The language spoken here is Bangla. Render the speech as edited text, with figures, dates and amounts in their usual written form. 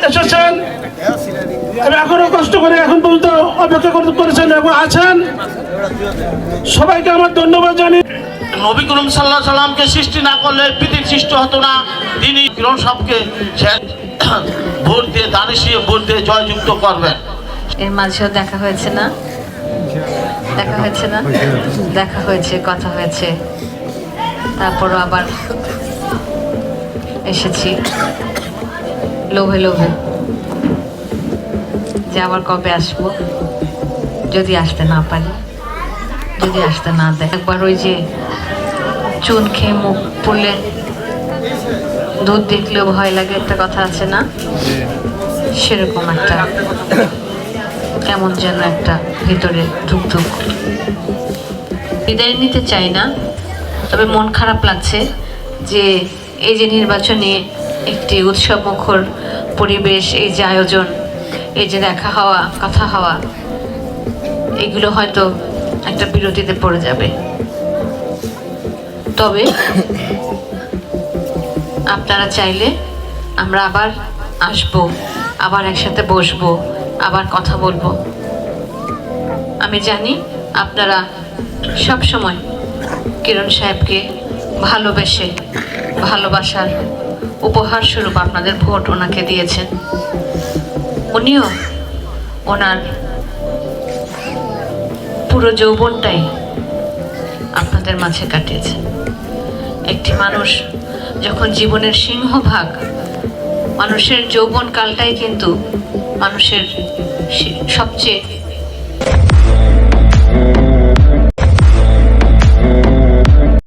এসেছেন, এখনো কষ্ট করে এখন পর্যন্ত অপেক্ষা করেছেন এবং আছেন, সবাইকে আমার ধন্যবাদ জানি। নবী করিম সাল্লাল্লাহু আলাইহি সাল্লামকে সৃষ্টি না করলে পৃথিবীর সৃষ্টি হতো না। তিনি কিরণ সবকে ভোট দিয়ে দানিশিয়ে ভোট দিয়ে জয়যুক্ত করবেন। এর মাঝেও দেখা হয়েছে না, দেখা হয়েছে না, দেখা হয়েছে, কথা হয়েছে, তারপরও আবার এসেছি লোভে লোভে যে আবার কবে আসবো, যদি আসতে না পারি, যদি আসতে না দেয়। একবার ওই যে চুন খেয়ে মুখ পড়লে দুধ দেখলেও ভয় লাগে একটা কথা আছে না, সেরকম একটা কেমন যেন একটা ভিতরে ধুকধুক। বিদায় নিতে চাই না, তবে মন খারাপ লাগছে যে এই যে নির্বাচনে একটি উৎসব মুখর পরিবেশ, এই যে আয়োজন, এই যে দেখা হওয়া, কথা হওয়া, এগুলো হয়তো একটা বিরতিতে পড়ে যাবে। তবে আপনারা চাইলে আমরা আবার আসবো, আবার একসাথে বসবো, আবার কথা বলবো। আমি জানি আপনারা সব সময় কিরণ সাহেবকে ভালোবেসে ভালোবাসার উপহার স্বরূপ আপনাদের ভোট ওনাকে দিয়েছেন। উনিও ওনার পুরো যৌবনটাই আপনাদের মাঝে কাটিয়েছেন। একটি মানুষ যখন জীবনের সিংহভাগ, মানুষের যৌবনকালটাই কিন্তু মানুষের সবচেয়ে